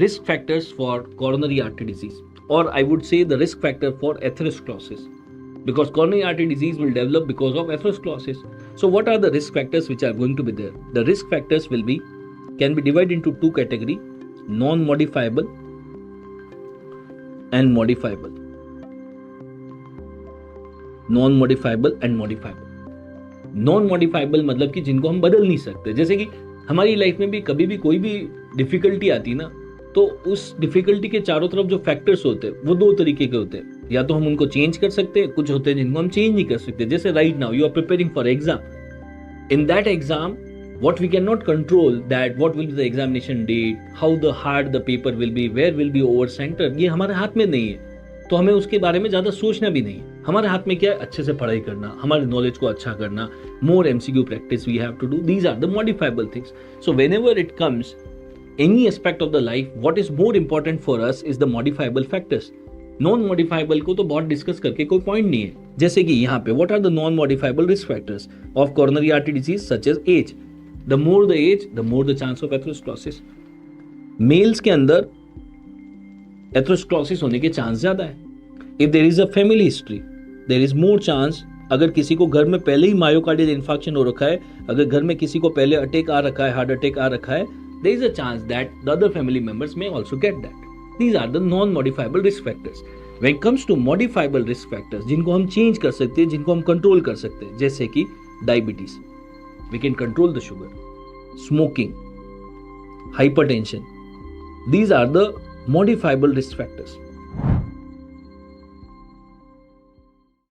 risk factors for coronary artery disease, or I would say the risk factor for atherosclerosis, because coronary artery disease will develop because of atherosclerosis. So what are the risk factors which are going to be there? The risk factors can be divided into two categories: non-modifiable and modifiable. Non-modifiable and modifiable. Non-modifiable मतलब कि जिनको हम बदल नहीं सकते, जैसे कि हमारी लाइफ में भी कभी भी कोई भी डिफिकल्टी आती ना, तो उस डिफिकल्टी के चारों तरफ जो फैक्टर्स होते हैं वो दो तरीके के होते हैं, या तो हम उनको चेंज कर सकते हैं, कुछ होते हैं जिनको हम चेंज नहीं कर सकते. जैसे right now you are preparing for exam. In that exam what we cannot control, that what will be the examination date, how the hard the paper will be, where will be over center, ये हमारे हाथ में नहीं है. तो हमें उसके बारे में ज्यादा सोचना भी नहीं है. हमारे हाथ में क्या है? अच्छे से पढ़ाई करना, हमारे नॉलेज को अच्छा करना, मोर MCQ practice we have to do. These are the modifiable things. So whenever it comes any aspect of the life, what is more important for us is the modifiable factors. Non modifiable को तो बहुत discuss करके कोई point नहीं है. जैसे कि यहाँ पे what are the non modifiable risk factors of coronary artery disease such as age. The more the age, the more the chance of atherosclerosis. Males के अंदर atherosclerosis होने के चांस ज्यादा है. If there is a family history, there is more chance. अगर किसी को घर में पहले ही मायोकार्डियल इंफार्क्शन हो रखा है, अगर घर में किसी को पहले अटैक आ रखा है, हार्ट अटैक आ रखा है, there is a chance that the other family members may also get that. These are the non-modifiable risk factors. When it comes to modifiable risk factors, जिनको हम चेंज कर सकते हैं, जिनको हम कंट्रोल कर सकते हैं, जैसे कि diabetes, we can control the sugar, smoking, hypertension. These are the modifiable risk factors.